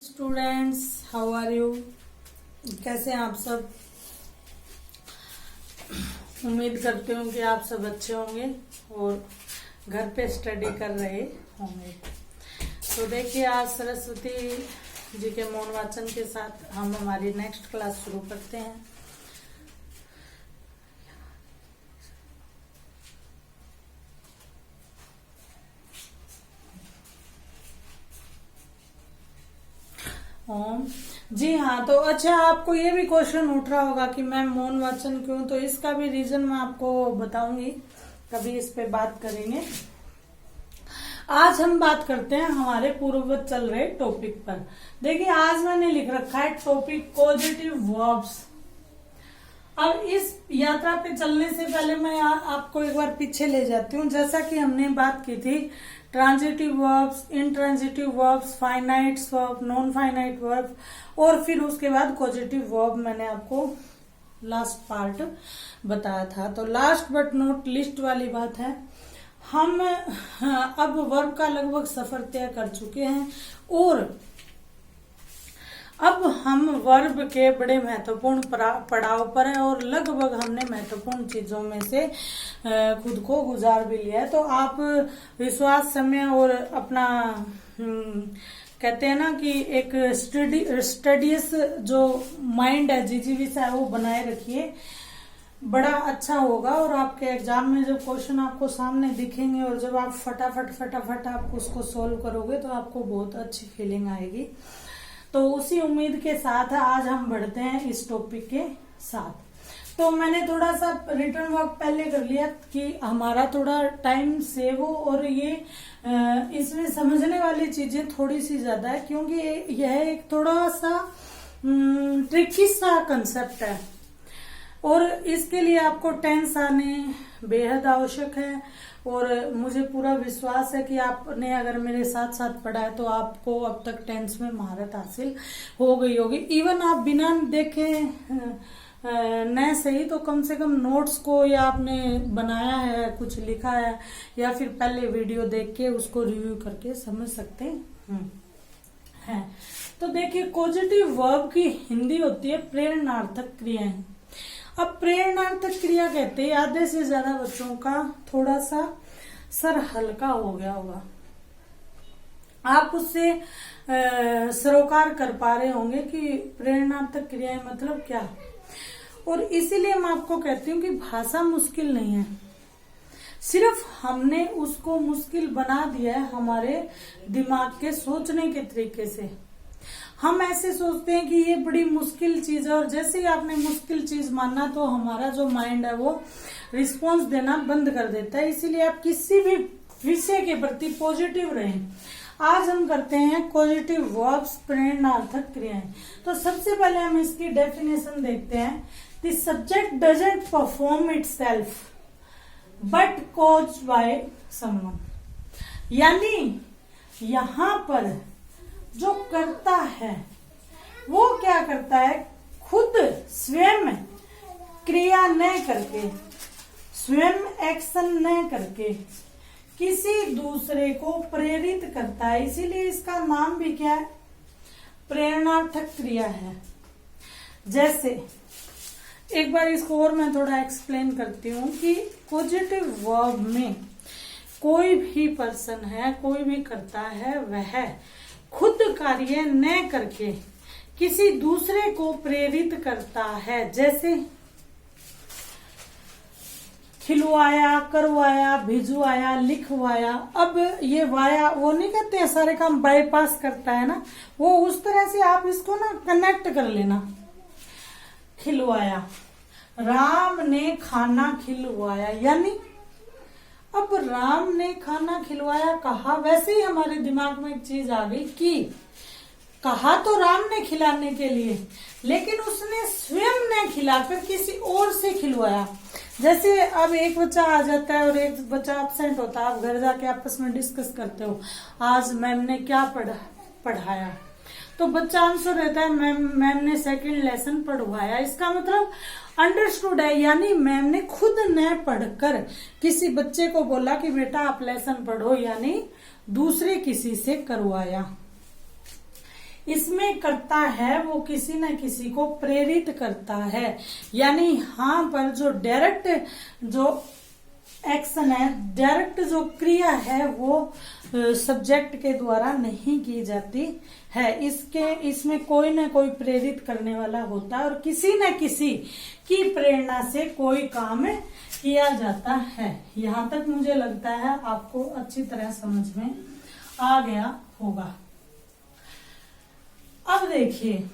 Students, how are you? कैसे हैं आप सब? उम्मीद करती हूँ कि आप सब अच्छे होंगे और घर पे स्टडी कर रहे होंगे। तो देखिए, आज सरस्वती जी के मौन वाचन के साथ हम हमारी नेक्स्ट क्लास शुरू करते हैं। ओम जी हाँ। तो अच्छा, आपको ये भी क्वेश्चन उठ रहा होगा कि मैम मौन वाचन क्यों? तो इसका भी रीजन मैं आपको बताऊंगी, कभी इस पे बात करेंगे। आज हम बात करते हैं हमारे पूर्ववत चल रहे टॉपिक पर। देखिए, आज मैंने लिख रखा है टॉपिक पॉजिटिव वर्ब्स। अब इस यात्रा पे चलने से पहले मैं आपको एक बार पीछे ले जाती हूँ। जैसा कि हमने बात की थी transitive verbs, intransitive verbs, finite verb, non finite verb, और फिर उसके बाद पॉजिटिव वर्ब मैंने आपको लास्ट पार्ट बताया था। तो लास्ट बट नॉट लिस्ट वाली बात है, हम अब वर्ब का लगभग सफर तय कर चुके हैं और अब हम वर्ब के बड़े महत्वपूर्ण पड़ाव पर हैं और लगभग हमने महत्वपूर्ण चीजों में से खुद को गुजार भी लिया है। तो आप विश्वास, समय और अपना कहते हैं ना कि एक स्टडीज जो माइंड है, जिजीविसा है, वो बनाए रखिए। बड़ा अच्छा होगा और आपके एग्जाम में जब क्वेश्चन आपको सामने दिखेंगे और जब आप फटाफट आप उसको सोल्व करोगे तो आपको बहुत अच्छी फीलिंग आएगी। तो उसी उम्मीद के साथ आज हम बढ़ते हैं इस टॉपिक के साथ। तो मैंने थोड़ा सा रिटर्न वर्क पहले कर लिया कि हमारा थोड़ा टाइम सेव हो, और ये इसमें समझने वाली चीजें थोड़ी सी ज्यादा है क्योंकि यह एक थोड़ा सा ट्रिकी सा कंसेप्ट है और इसके लिए आपको टेंस आने बेहद आवश्यक है। और मुझे पूरा विश्वास है कि आपने अगर मेरे साथ साथ पढ़ा है तो आपको अब तक टेंस में महारत हासिल हो गई होगी। इवन आप बिना देखे न सही तो कम से कम नोट्स को, या आपने बनाया है, कुछ लिखा है, या फिर पहले वीडियो देख के उसको रिव्यू करके समझ सकते हैं। तो देखिए, पॉजिटिव वर्ब की हिंदी होती है प्रेरणार्थक क्रियाएं। अब प्रेरणार्थक क्रिया कहते हैं, आधे से ज्यादा बच्चों का थोड़ा सा सर हल्का हो गया होगा, आप उससे सरोकार कर पा रहे होंगे कि प्रेरणार्थक क्रियाएं मतलब क्या। और इसीलिए मैं आपको कहती हूँ कि भाषा मुश्किल नहीं है, सिर्फ हमने उसको मुश्किल बना दिया है हमारे दिमाग के सोचने के तरीके से। हम ऐसे सोचते हैं कि ये बड़ी मुश्किल चीज है, और जैसे ही आपने मुश्किल चीज मानना तो हमारा जो माइंड है वो रिस्पॉन्स देना बंद कर देता है। इसीलिए आप किसी भी विषय के प्रति पॉजिटिव रहें। आज हम करते हैं पॉजिटिव वर्ब्स, प्रेरणार्थक क्रियाएं। तो सबसे पहले हम इसकी डेफिनेशन देखते हैं। The subject doesn't perform itself but caused by someone. यानी यहाँ पर जो करता है वो क्या करता है, खुद स्वयं क्रिया न करके, स्वयं एक्शन न करके किसी दूसरे को प्रेरित करता है। इसीलिए इसका नाम भी क्या है, प्रेरणार्थक क्रिया है। जैसे एक बार इसको और मैं थोड़ा एक्सप्लेन करती हूँ कि पॉजिटिव वर्ब में कोई भी पर्सन है, कोई भी करता है, वह खुद कार्य न करके किसी दूसरे को प्रेरित करता है। जैसे खिलवाया, करवाया, भिजवाया, लिखवाया। अब ये वाया, वो नहीं कहते हैं सारे काम बाईपास करता है ना, वो उस तरह से आप इसको ना कनेक्ट कर लेना। खिलवाया, राम ने खाना खिलवाया, यानी अब राम ने खाना खिलवाया कहा, वैसे ही हमारे दिमाग में एक चीज आ गई कि कहा तो राम ने खिलाने के लिए, लेकिन उसने स्वयं ने खिलाकर किसी और से खिलवाया। जैसे अब एक बच्चा आ जाता है और एक बच्चा एब्सेंट होता है, आप घर जाके आपस में डिस्कस करते हो, आज मैम ने क्या पढ़ाया, तो बच्चा आंसर रहता है मैम ने सेकंड लेसन पढ़वाया। इसका मतलब अंडरस्टूड है, यानी मैम ने खुद न पढ़कर किसी बच्चे को बोला कि बेटा आप लेसन पढ़ो, यानी दूसरे किसी से करवाया। इसमें करता है वो किसी न किसी को प्रेरित करता है, यानी यहाँ पर जो डायरेक्ट जो एक्शन है, डायरेक्ट जो क्रिया है वो सब्जेक्ट के द्वारा नहीं की जाती है। इसमें कोई ना कोई प्रेरित करने वाला होता है और किसी न किसी की प्रेरणा से कोई काम किया जाता है। यहाँ तक मुझे लगता है आपको अच्छी तरह समझ में आ गया होगा। अब देखिए,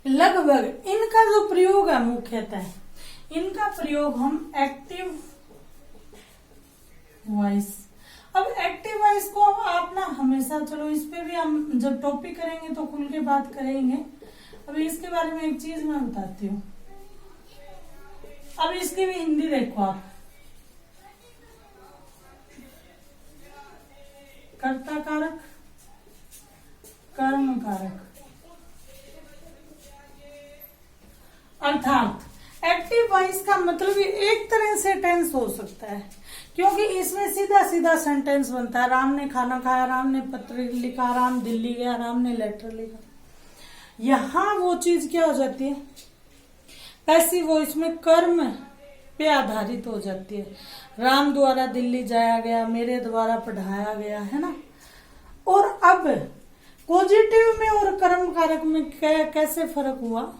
लगभग इनका जो प्रयोग है मुख्यतः, इनका प्रयोग हम एक्टिव वॉइस, अब एक्टिव वॉइस को आप ना हमेशा, चलो इस पे भी हम जब टॉपिक करेंगे तो खुल के बात करेंगे। अभी इसके बारे में एक चीज मैं बताती हूँ। अब इसकी भी हिंदी देखो आप, कर्ता कारक, कर्म कारक, अर्थात एक्टिव वॉइस का मतलब ये एक तरह से टेंस हो सकता है, क्योंकि इसमें सीधा सीधा सेंटेंस बनता है। राम ने खाना खाया, राम ने पत्र लिखा, राम दिल्ली गया, राम ने लेटर लिखा। यहाँ वो चीज क्या हो जाती है, पैसिव वॉइस में कर्म पे आधारित हो जाती है। राम द्वारा दिल्ली जाया गया, मेरे द्वारा पढ़ाया गया, है ना। और अब पॉजिटिव में और कर्म कारक में कैसे फर्क हुआ,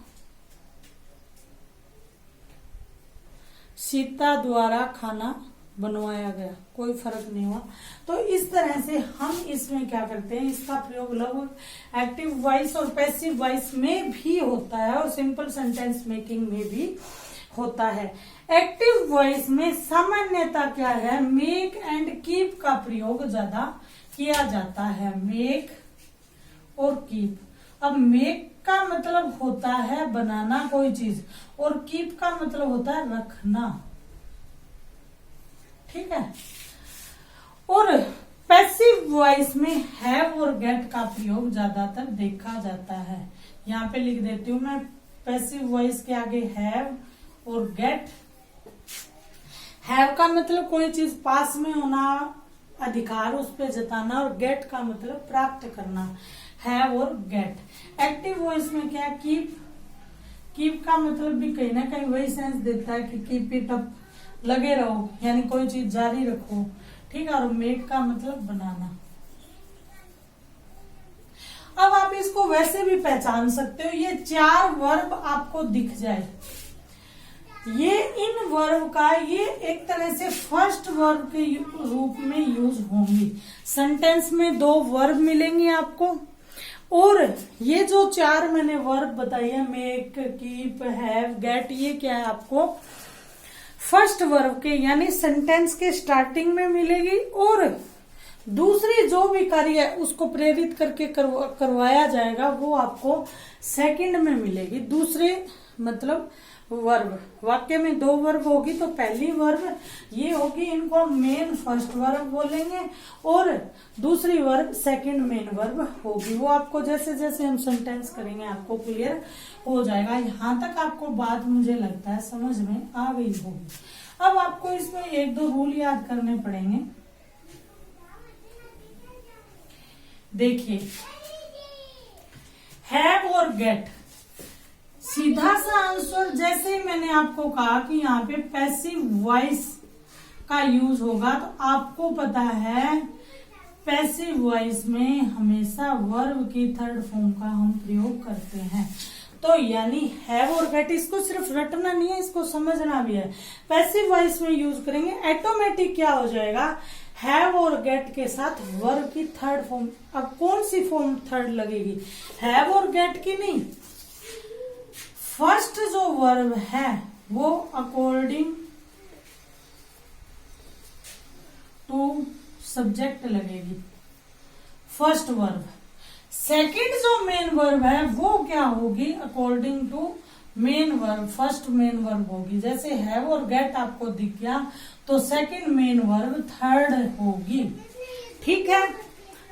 सीता द्वारा खाना बनवाया गया, कोई फर्क नहीं हुआ। तो इस तरह से हम इसमें क्या करते हैं, इसका प्रयोग लगभग एक्टिव वॉइस और पैसिव वॉइस में भी होता है और सिंपल सेंटेंस मेकिंग में भी होता है। एक्टिव वॉइस में सामान्यता क्या है, मेक एंड कीप का प्रयोग ज्यादा किया जाता है, मेक और कीप। अब मेक का मतलब होता है बनाना कोई चीज, और कीप का मतलब होता है रखना, ठीक है। और पैसिव वॉइस में हैव और गेट का प्रयोग ज्यादातर देखा जाता है। यहाँ पे लिख देती हूँ मैं, पैसिव वॉइस के आगे हैव और गेट। हैव का मतलब कोई चीज पास में होना, अधिकार उस पर जताना, और गेट का मतलब प्राप्त करना, हैव और गेट। एक्टिव वॉइस में क्या, कीप। कीप का मतलब भी कहीं ना कहीं वही सेंस देता है कि कीप इट अप, लगे रहो, यानी कोई चीज जारी रखो, ठीक है। और मेक का मतलब बनाना। अब आप इसको वैसे भी पहचान सकते हो, ये 4 वर्ब आपको दिख जाए, ये इन वर्ब का ये एक तरह से फर्स्ट वर्ब के रूप में यूज होंगी। सेंटेंस में 2 वर्ब मिलेंगे आपको, और ये जो 4 मैंने वर्ब बताई है, मेक, कीप, हैव, गेट, ये क्या है आपको फर्स्ट वर्ब के यानी सेंटेंस के स्टार्टिंग में मिलेगी, और दूसरी जो भी कार्य है उसको प्रेरित करके करवाया जाएगा वो आपको सेकंड में मिलेगी। दूसरे मतलब वर्ब, वाक्य में 2 वर्ब होगी, तो पहली वर्ब ये होगी, इनको मेन फर्स्ट वर्ब बोलेंगे, और दूसरी वर्ब सेकंड मेन वर्ब होगी। वो आपको जैसे जैसे हम सेंटेंस करेंगे आपको क्लियर हो जाएगा। यहाँ तक आपको बात मुझे लगता है समझ में आ गई होगी। अब आपको इसमें 1-2 रूल याद करने पड़ेंगे। देखिए, हैव और गेट, सीधा सा आंसर जैसे ही मैंने आपको कहा कि यहाँ पे पैसिव वॉइस का यूज होगा, तो आपको पता है पैसिव वॉइस में हमेशा वर्ब की थर्ड फॉर्म का हम प्रयोग करते हैं। तो यानी हैव और गेट, इसको सिर्फ रटना नहीं है, इसको समझना भी है। पैसिव वॉइस में यूज करेंगे, ऑटोमेटिक क्या हो जाएगा, हैव और गेट के साथ वर्ब की थर्ड फॉर्म। अब कौन सी फॉर्म थर्ड लगेगी, हैव और गेट की नहीं, फर्स्ट जो वर्ब है वो अकॉर्डिंग टू सब्जेक्ट लगेगी, फर्स्ट वर्ब। सेकंड जो मेन वर्ब है वो क्या होगी, according to main verb, first main verb होगी। जैसे हैव और गेट आपको दिख गया, तो सेकंड मेन वर्ब थर्ड होगी, ठीक है।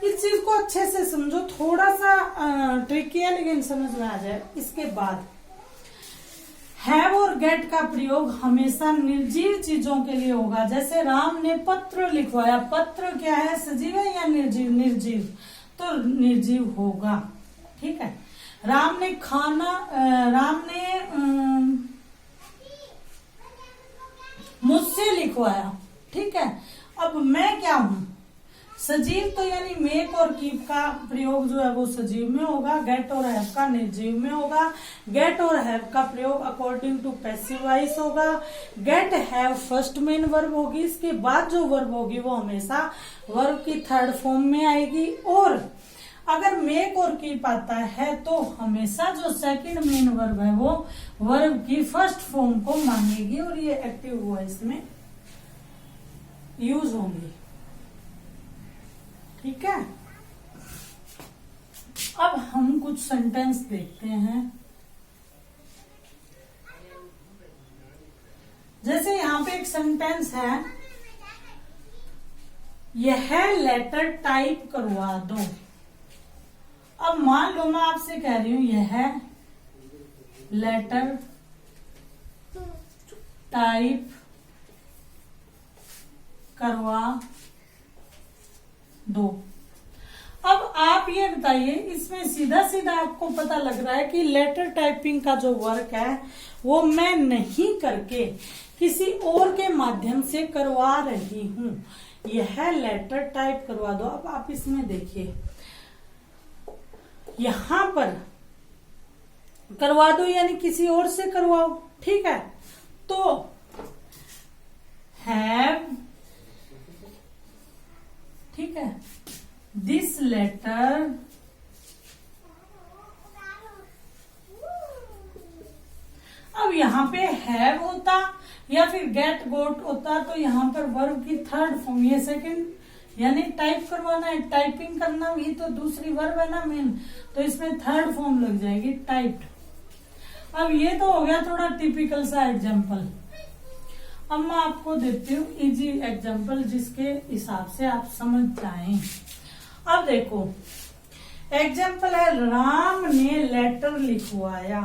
इस चीज को अच्छे से समझो, थोड़ा सा ट्रिकी है लेकिन समझ में आ जाए। इसके बाद हैव और गेट का प्रयोग हमेशा निर्जीव चीजों के लिए होगा। जैसे राम ने पत्र लिखवाया, पत्र क्या है, सजीव है या निर्जीव, निर्जीव, तो निर्जीव होगा। ठीक है। राम ने मुझसे लिखवाया। ठीक है। अब मैं क्या हूं? सजीव, तो यानी मेक और कीप का प्रयोग जो है वो सजीव में होगा, गेट और हैव का निर्जीव में होगा। गेट और हैव का प्रयोग अकॉर्डिंग टू पैसिव वॉइस होगा। Get have first main verb होगी, इसके बाद जो वर्ब होगी वो हमेशा वर्ब की थर्ड फॉर्म में आएगी। और अगर मेक और कीप आता है तो हमेशा जो सेकंड मेन वर्ब है वो वर्ब की फर्स्ट फॉर्म को मांगेगी और ये एक्टिव वॉइस में यूज होंगी। ठीक है। अब हम कुछ सेंटेंस देखते हैं। जैसे यहाँ पे एक सेंटेंस है, यह लेटर टाइप करवा दो। अब मान लो मैं आपसे कह रही हूं यह लेटर टाइप करवा दो। अब आप ये बताइए, इसमें सीधा सीधा आपको पता लग रहा है कि लेटर टाइपिंग का जो वर्क है वो मैं नहीं करके किसी और के माध्यम से करवा रही हूं। यह लेटर टाइप करवा दो। अब आप इसमें देखिए, यहां पर करवा दो यानी किसी और से करवाओ। ठीक है। तो हैव, ठीक है, दिस लेटर अब यहां पे हैव होता या फिर गेट गोट होता तो यहां पर वर्ब की थर्ड फॉर्म, ये सेकंड यानी टाइप करवाना है, टाइपिंग करना, ये तो दूसरी वर्ब है ना मेन, तो इसमें थर्ड फॉर्म लग जाएगी टाइप्ड। अब ये तो हो गया थोड़ा टिपिकल सा एग्जाम्पल। अब मैं आपको देती हूँ इजी एग्जाम्पल जिसके हिसाब से आप समझ जाएं। अब देखो एग्जाम्पल है, राम ने लेटर लिखवाया।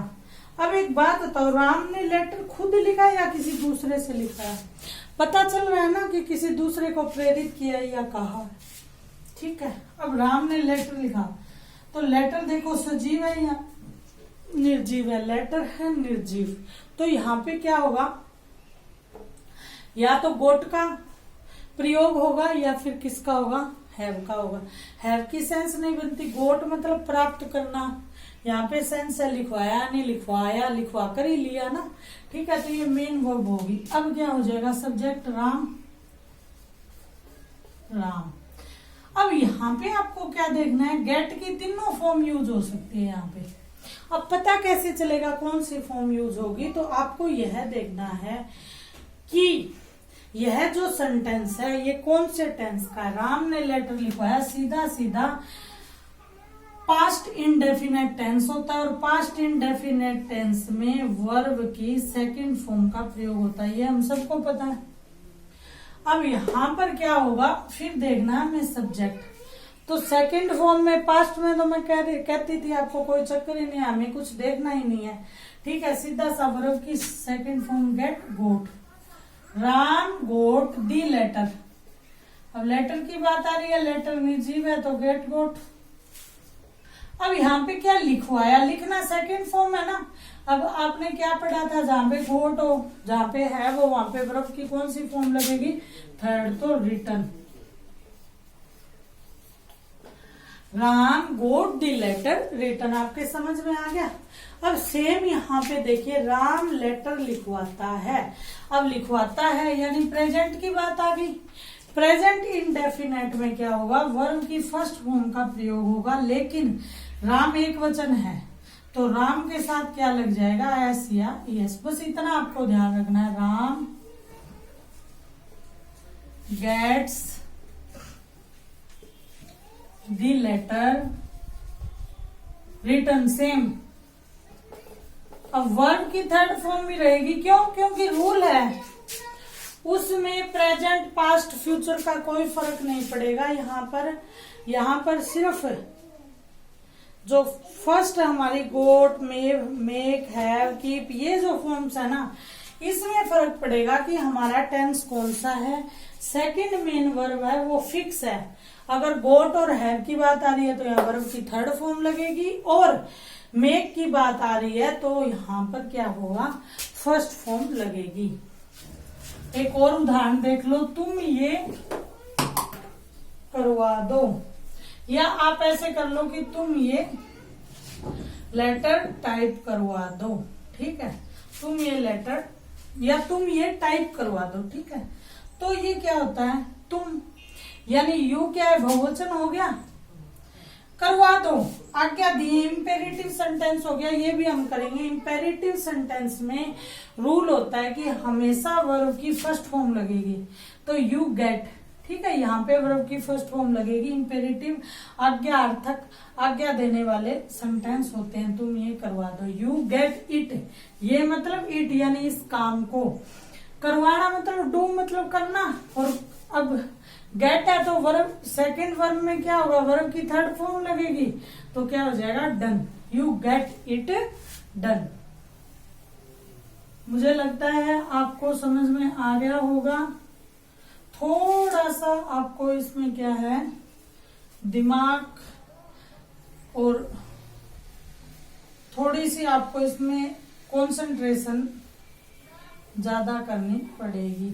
अब एक बात बताओ, राम ने लेटर खुद लिखा या किसी दूसरे से लिखा है? पता चल रहा है ना कि किसी दूसरे को प्रेरित किया या कहा। ठीक है। अब राम ने लेटर लिखा तो लेटर देखो सजीव है या निर्जीव है? लेटर है निर्जीव, तो यहाँ पे क्या होगा, या तो गोट का प्रयोग होगा या फिर किसका होगा, हैव का होगा। हैव की सेंस नहीं बनती, गोट मतलब प्राप्त करना, यहाँ पे सेंस है लिखवाया नहीं लिखवाया, लिखवा कर ही लिया ना। ठीक है। तो ये मेन वर्ब होगी। अब क्या हो जाएगा, सब्जेक्ट राम, राम। अब यहाँ पे आपको क्या देखना है, गेट की तीनों फॉर्म यूज हो सकती है यहाँ पे। अब पता कैसे चलेगा कौन सी फॉर्म यूज होगी, तो आपको यह देखना है कि यह जो सेंटेंस है ये कौन से टेंस का है। राम ने लेटर लिखवाया, सीधा सीधा पास्ट इंडेफिनेट टेंस होता है और पास्ट इंडेफिनेट टेंस में वर्ब की सेकंड फॉर्म का प्रयोग होता है, ये हम सबको पता है। अब यहां पर क्या होगा, फिर देखना है मैं सब्जेक्ट, तो सेकंड फॉर्म में, पास्ट में तो मैं कहती थी आपको कोई चक्कर ही नहीं, हमें कुछ देखना ही नहीं है। ठीक है। सीधा सा वर्ब की second form gate goat, Ram goat the letter. अब लेटर की बात आ रही है, लेटर निर्जीव है तो गेट गोट। अब यहाँ पे क्या लिखवाया, लिखना सेकंड फॉर्म है ना। अब आपने क्या पढ़ा था, जहाँ पे गोट हो जहाँ पे है वो वहां पे वर्ब की कौन सी फॉर्म लगेगी, थर्ड, तो return. Ram goat the letter return, आपके समझ में आ गया। अब सेम यहाँ पे देखिए, राम लेटर लिखवाता है। अब लिखवाता है यानी प्रेजेंट की बात आ गई। प्रेजेंट इंडेफिनेट में क्या होगा, वर्ब की फर्स्ट फॉर्म का प्रयोग होगा, लेकिन राम एक वचन है तो राम के साथ क्या लग जाएगा, एस या एस। बस इतना आपको ध्यान रखना है। Ram gets the letter return, same. अब वर्ब की थर्ड फॉर्म भी रहेगी, क्यों, क्योंकि रूल है उसमें प्रेजेंट पास्ट फ्यूचर का कोई फर्क नहीं पड़ेगा। यहाँ पर सिर्फ जो फर्स्ट हमारी गोट, मेक, हैव, कीप, ये जो फॉर्म्स है ना, इसमें फर्क पड़ेगा कि हमारा टेंस कौन सा है। सेकंड मेन वर्ब है वो फिक्स है, अगर गोट और हैव की बात आ रही है तो यहाँ वर्ब की थर्ड फॉर्म लगेगी, और मेक की बात आ रही है तो यहाँ पर क्या होगा, फर्स्ट फॉर्म लगेगी। एक और उदाहरण देख लो, तुम ये करवा दो, या आप ऐसे कर लो कि तुम ये लेटर टाइप करवा दो, ठीक है, तुम ये लेटर या तुम ये टाइप करवा दो, ठीक है। तो ये क्या होता है, तुम यानी यू क्या है, बहुवचन हो गया, करवा दो आज्ञा दी, इंपेरेटिव सेंटेंस हो गया, ये भी हम करेंगे। इंपेरेटिव सेंटेंस में रूल होता है कि हमेशा वर्ब की फर्स्ट फॉर्म लगेगी, तो यू गेट, ठीक है, यहाँ पे वर्ब की फर्स्ट फॉर्म लगेगी। इंपेरेटिव आज्ञार्थक, आज्ञा देने वाले सेंटेंस होते हैं, तुम ये करवा दो, यू गेट इट, ये मतलब इट यानी इस काम को, करवाना मतलब डू मतलब करना, और अब गेट है तो वर्ब सेकंड वर्ब में क्या होगा, वर्ब की थर्ड फॉर्म लगेगी, तो क्या हो जाएगा, done, you get it done. मुझे लगता है आपको समझ में आ गया होगा। थोड़ा सा आपको इसमें क्या है, दिमाग और थोड़ी सी आपको इसमें कंसंट्रेशन ज्यादा करनी पड़ेगी,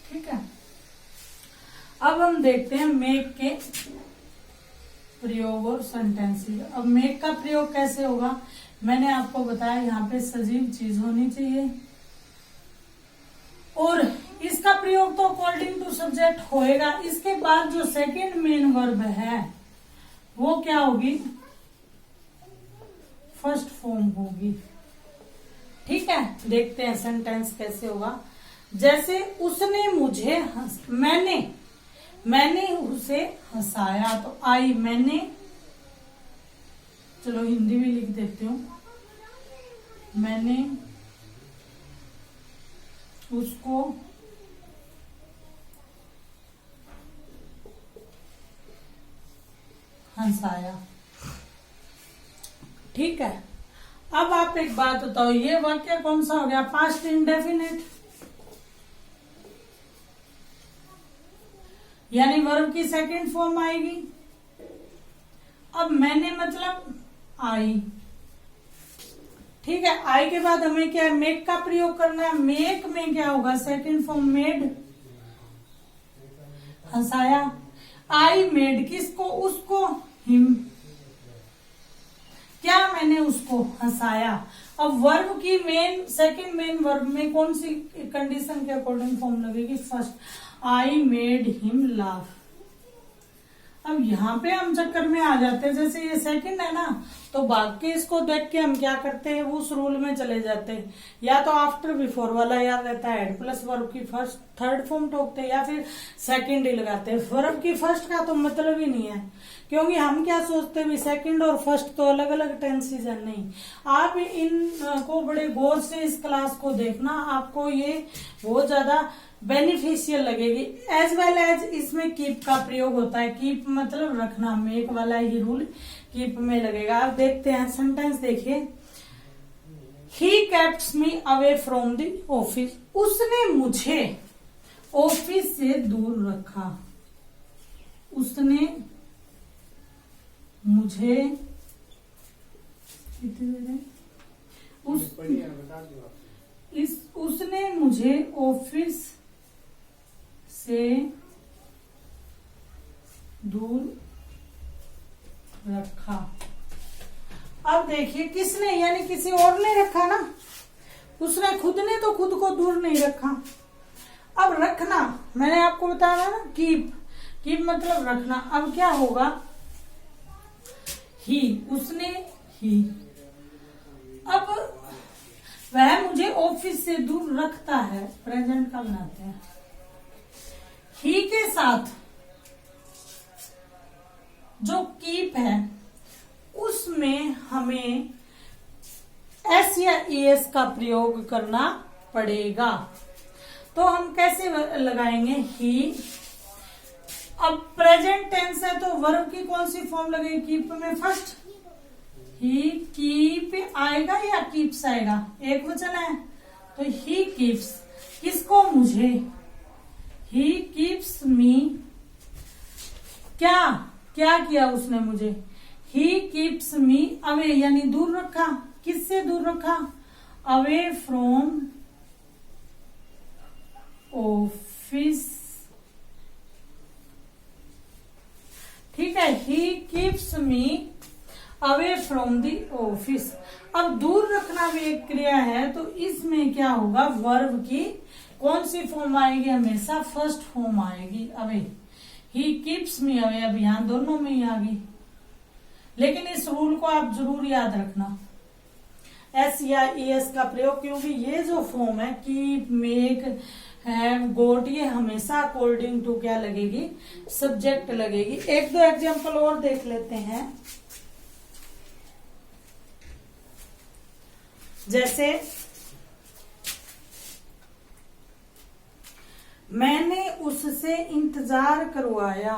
ठीक है। अब हम देखते हैं मेक के प्रयोग और सेंटेंसेस। अब मेक का प्रयोग कैसे होगा, मैंने आपको बताया यहाँ पे सजीव चीज होनी चाहिए, और इसका प्रयोग तो अकॉर्डिंग टू सब्जेक्ट होएगा। इसके बाद जो सेकंड मेन वर्ब है वो क्या होगी, फर्स्ट फॉर्म होगी, ठीक है। देखते हैं सेंटेंस कैसे होगा। जैसे उसने मुझे मैंने उसे हंसाया, तो आई मैंने, चलो हिंदी भी लिख देती हूँ, मैंने उसको हंसाया, ठीक है। अब आप एक बात बताओ, ये वाक्य कौन सा हो गया, पास्ट इंडेफिनिट, यानी वर्ब की सेकंड फॉर्म आएगी। अब मैंने मतलब आई, ठीक है। आई के बाद हमें क्या है, मेक का प्रयोग करना है। मेक में क्या होगा, सेकंड फॉर्म मेड, हंसाया। आई मेड किसको, उसको, हिम, क्या मैंने उसको हंसाया। अब वर्ब की मेन सेकंड मेन वर्ब में कौन सी कंडीशन के अकॉर्डिंग फॉर्म लगेगी, first, I made him laugh. अब यहाँ पे हम चक्कर में आ जाते हैं, जैसे ये सेकंड है ना, तो बाकी इसको देख के हम क्या करते हैं, उस रूल में चले जाते हैं, या तो आफ्टर बिफोर वाला याद रहता है, एड प्लस वर्ब की फर्स्ट थर्ड फॉर्म ठोकते हैं, या फिर सेकंड ही लगाते हैं। वर्ब की फर्स्ट का तो मतलब ही नहीं है, क्योंकि हम क्या सोचते हैं, सेकंड और फर्स्ट तो अलग अलग टेंसेज है। नहीं, आप इन को बड़े गौर से इस क्लास को देखना, आपको ये बहुत ज्यादा बेनिफिशियल लगेगी। एज वेल एज इसमें कीप का प्रयोग होता है, कीप मतलब रखना, मेक वाला ही रूल कीप में लगेगा। आप देखते हैं सेंटेंस देखिए, he kepts me away from the office, उसने मुझे ऑफिस से दूर रखा, उसने मुझे उसने मुझे ऑफिस से दूर रखा। अब देखिए किसने, यानी किसी और ने रखा ना, उसने खुद ने तो खुद को दूर नहीं रखा। अब रखना मैंने आपको बताया ना, कीप, कीप मतलब रखना। अब क्या होगा, ही, उसने ही। अब वह मुझे ऑफिस से दूर रखता है, प्रेजेंट का बनाते हैं। ही के साथ जो कीप है उसमें हमें एस या ईएस का प्रयोग करना पड़ेगा। तो हम कैसे लगाएंगे, ही। अब प्रेजेंट टेंस है तो वर्ब की कौन सी फॉर्म लगेगी, कीप में फर्स्ट, ही कीप आएगा या कीप्स आएगा, एक वचन है तो ही कीप्स। किसको, मुझे, ही कीप्स मी, क्या क्या किया उसने मुझे, ही कीप्स मी अवे यानी दूर रखा, किससे दूर रखा, अवे फ्रॉम ऑफिस, ठीक है, he keeps me away from the office. अब दूर रखना भी एक क्रिया है, तो इसमें क्या होगा, वर्ब की कौन सी फॉर्म आएगी, हमेशा फर्स्ट फॉर्म आएगी, away. He keeps me away, अब यहां दोनों में ही आ गई, लेकिन इस रूल को आप जरूर याद रखना, एस या एस का प्रयोग, क्योंकि ये जो फॉर्म है कीप, मेक, हैव, गोट, ये हमेशा अकॉर्डिंग टू क्या लगेगी, सब्जेक्ट लगेगी। एक दो एग्जांपल और देख लेते हैं, जैसे मैंने उससे इंतजार करवाया,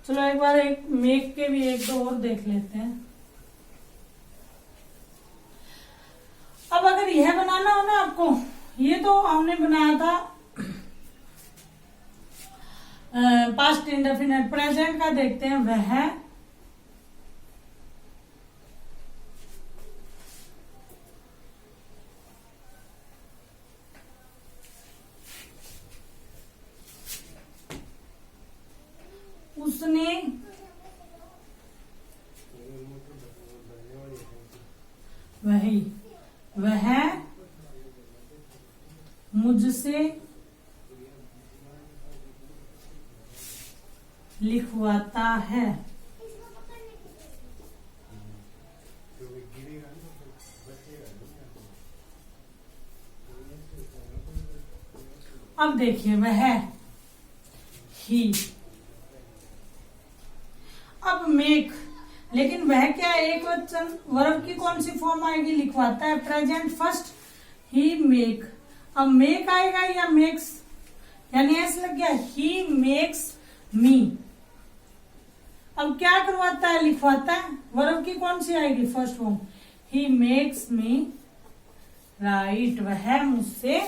चलो एक बार एक मेक के भी एक दो और देख लेते हैं। अब अगर यह बनाना हो ना आपको, ये तो हमने बनाया था पास्ट इंडेफिनिट, प्रेजेंट का देखते हैं, वह उसने वही वह मुझसे लिखवाता है, अब देखिए वह ही, अब मेक, लेकिन वह क्या है, एक वचन, वर्ब की कौन सी फॉर्म आएगी, लिखवाता है, प्रेजेंट फर्स्ट, ही मेक, अब मेक आएगा या मेक्स, यानी ऐसा लग गया, ही मेक्स मी, अब क्या करवाता है, लिखवाता है, वर्ब की कौन सी आएगी, first form, he makes me right, वह मुझसे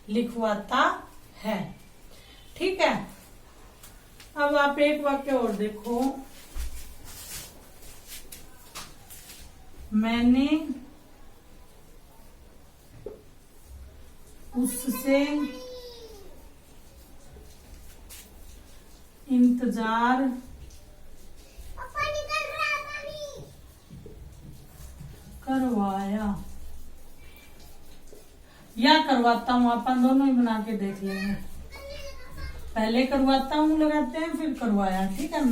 लिखवाता है, ठीक है। अब आप एक वाक्य और देखो, मैंने उससे इंतजार करवाया या करवाता हूं, अपन दोनों ही बना के देख लेंगे, पहले करवाता हूं लगाते हैं, फिर करवाया, ठीक है।